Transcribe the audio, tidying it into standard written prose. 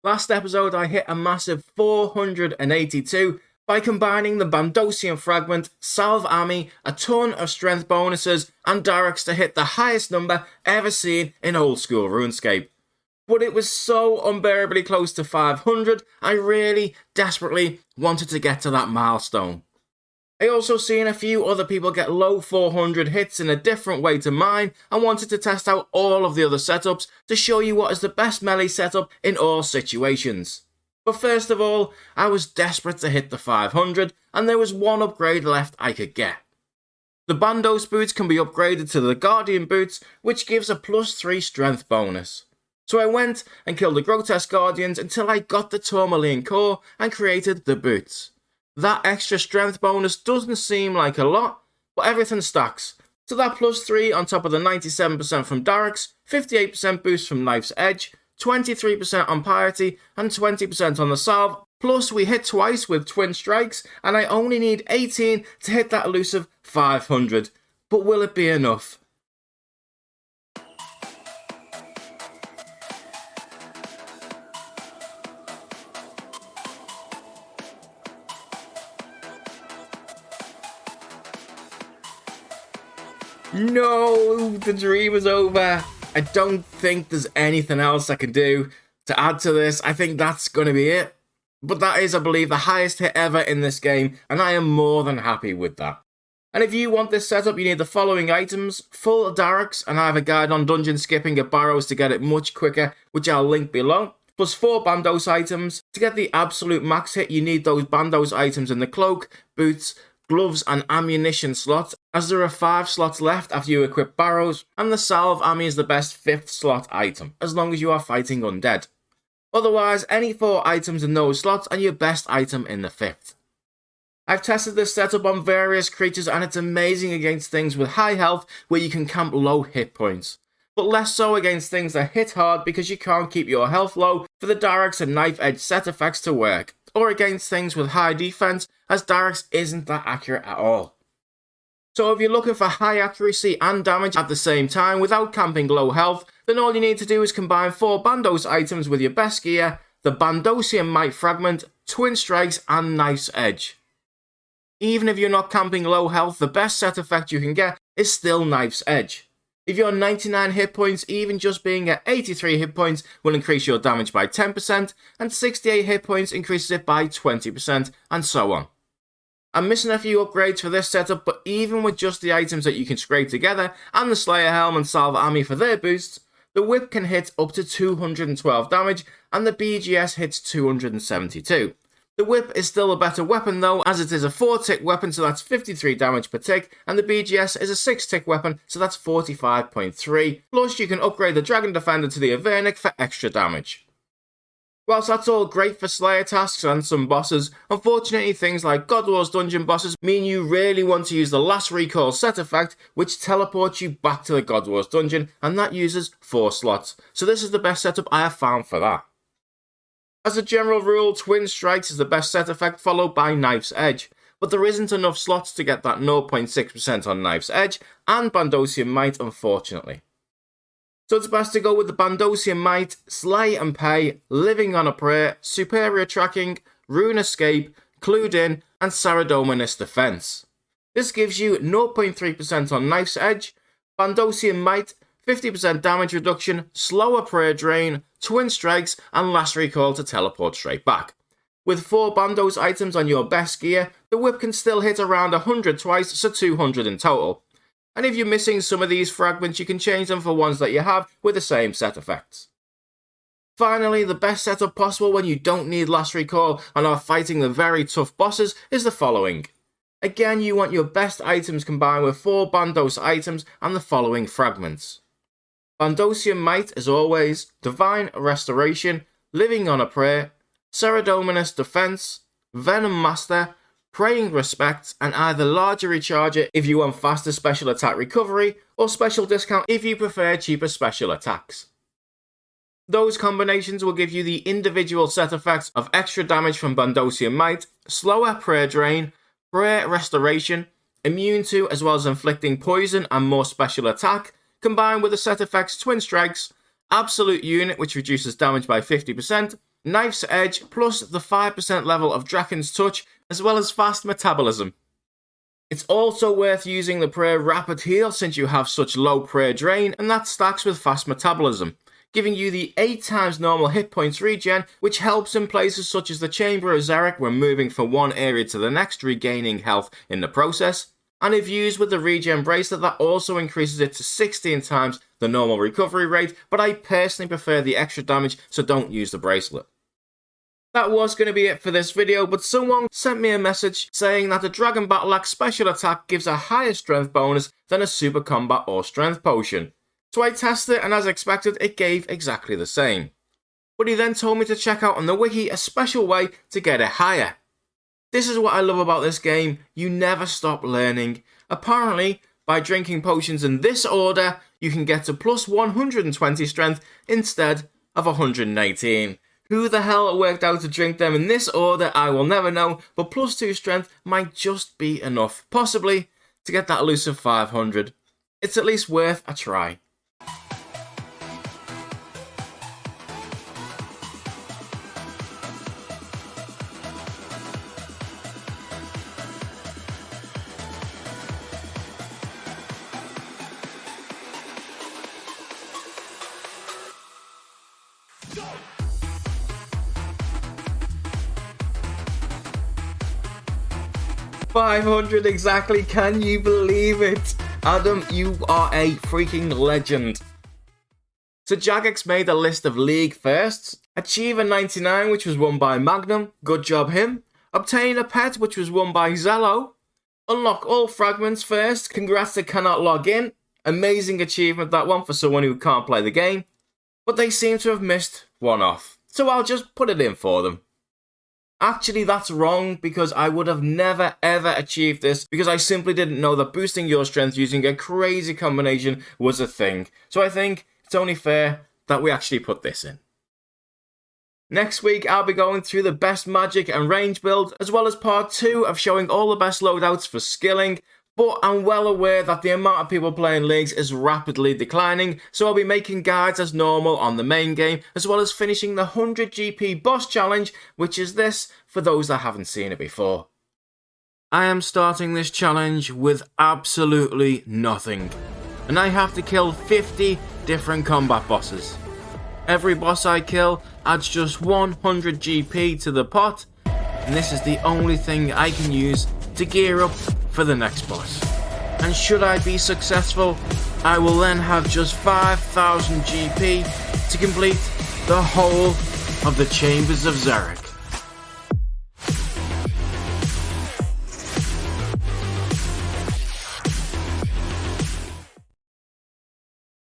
Last episode I hit a massive 482 by combining the Bandosian Fragment, Salve Ami, a ton of strength bonuses, and directs to hit the highest number ever seen in Oldskool Runescape. But it was so unbearably close to 500, I really desperately wanted to get to that milestone. I also seen a few other people get low 400 hits in a different way to mine and wanted to test out all of the other setups to show you what is the best melee setup in all situations. But first of all, I was desperate to hit the 500 and there was one upgrade left I could get. The Bandos boots can be upgraded to the Guardian boots, which gives a +3 strength bonus. So I went and killed the Grotesque Guardians until I got the Tourmaline core and created the boots. That extra strength bonus doesn't seem like a lot, but everything stacks. So that +3 on top of the 97% from Darrex, 58% boost from Knife's Edge, 23% on Piety, and 20% on the Salve, plus we hit twice with Twin Strikes, and I only need 18 to hit that elusive 500. But will it be enough? No, the dream is over. I don't think there's anything else I can do to add to this. I think that's going to be it. But that is, I believe, the highest hit ever in this game, and I am more than happy with that. And if you want this setup, you need the following items: full Darrex, and I have a guide on dungeon skipping at Barrows to get it much quicker, which I'll link below. Plus 4 Bandos items. To get the absolute max hit, you need those Bandos items in the cloak, boots, gloves and ammunition slots, as there are 5 slots left after you equip Barrows, and the Salve Ami is the best 5th slot item, as long as you are fighting undead. Otherwise, any 4 items in those slots are your best item in the 5th. I've tested this setup on various creatures and it's amazing against things with high health where you can camp low hit points, but less so against things that hit hard because you can't keep your health low for the Darrex and Knife Edge set effects to work, or against things with high defense, as Darrex isn't that accurate at all. So if you're looking for high accuracy and damage at the same time without camping low health, then all you need to do is combine 4 Bandos items with your best gear, the Bandosian Might Fragment, Twin Strikes and Knife's Edge. Even if you're not camping low health, the best set effect you can get is still Knife's Edge. If you're 99 hit points, even just being at 83 hit points will increase your damage by 10%, and 68 hit points increases it by 20%, and so on. I'm missing a few upgrades for this setup, but even with just the items that you can scrape together, and the Slayer Helm and Salve Ami for their boosts, the whip can hit up to 212 damage, and the BGS hits 272. The whip is still a better weapon though, as it is a 4-tick weapon, so that's 53 damage per tick, and the BGS is a 6-tick weapon, so that's 45.3, plus you can upgrade the Dragon Defender to the Avernic for extra damage. Whilst that's all great for Slayer tasks and some bosses, unfortunately things like God Wars dungeon bosses mean you really want to use the Last Recall set effect, which teleports you back to the God Wars dungeon, and that uses 4 slots, so this is the best setup I have found for that. As a general rule, Twin Strikes is the best set effect, followed by Knife's Edge, but there isn't enough slots to get that 0.6% on Knife's Edge and Bandosian Might, unfortunately. So it's best to go with the Bandosian Might, Slay and Pay, Living on a Prayer, Superior Tracking, Runescape, Clued In, and Saradominus Defense. This gives you 0.3% on Knife's Edge, Bandosian Might, 50% damage reduction, slower prayer drain, Twin Strikes, and Last Recall to teleport straight back. With 4 Bandos items on your best gear, the whip can still hit around 100 twice, so 200 in total. And if you're missing some of these fragments, you can change them for ones that you have with the same set effects. Finally, the best setup possible when you don't need Last Recall and are fighting the very tough bosses is the following. Again, you want your best items combined with 4 Bandos items and the following fragments. Bandosian Might, as always, Divine Restoration, Living on a Prayer, Saradominus Defense, Venom Master, Praying Respect, and either Larger Recharger if you want faster special attack recovery, or Special Discount if you prefer cheaper special attacks. Those combinations will give you the individual set effects of extra damage from Bandosian Might, slower prayer drain, prayer restoration, immune to as well as inflicting poison and more special attack, combined with the set effects Twin Strikes, Absolute Unit which reduces damage by 50%, Knife's Edge plus the 5% level of Draken's Touch, as well as fast metabolism. It's also worth using the prayer Rapid Heal since you have such low prayer drain, and that stacks with fast metabolism, giving you the 8 times normal hit points regen, which helps in places such as the Chamber of Xeric when moving from one area to the next, regaining health in the process. And if used with the regen bracelet, that also increases it to 16 times the normal recovery rate, but I personally prefer the extra damage, so don't use the bracelet. That was going to be it for this video, but someone sent me a message saying that the Dragon Battle Axe special attack gives a higher strength bonus than a super combat or strength potion. So I tested it, and as expected, it gave exactly the same. But he then told me to check out on the wiki a special way to get it higher. This is what I love about this game, you never stop learning. Apparently, by drinking potions in this order, you can get to plus 120 strength instead of 118. Who the hell it worked out to drink them in this order, I will never know, but plus 2 strength might just be enough, possibly, to get that elusive 500. It's at least worth a try. Go! 500 exactly, can you believe it? Adam, you are a freaking legend. So Jagex made a list of league firsts. Achieve a 99, which was won by Magnum, good job him. Obtain a pet, which was won by Zello. Unlock all fragments first, congrats to Cannot Log In. Amazing achievement that one for someone who can't play the game. But they seem to have missed one off, so I'll just put it in for them. Actually, that's wrong, because I would have never ever achieved this because I simply didn't know that boosting your strength using a crazy combination was a thing. So I think it's only fair that we actually put this in. Next week, I'll be going through the best magic and range builds, as well as part 2 of showing all the best loadouts for skilling. But I'm well aware that the amount of people playing leagues is rapidly declining, so I'll be making guides as normal on the main game, as well as finishing the 100 GP boss challenge, which is this, for those that haven't seen it before. I am starting this challenge with absolutely nothing, and I have to kill 50 different combat bosses. Every boss I kill adds just 100 GP to the pot, and this is the only thing I can use to gear up for the next boss. And should I be successful, I will then have just 5,000 GP to complete the whole of the Chambers of Xeric.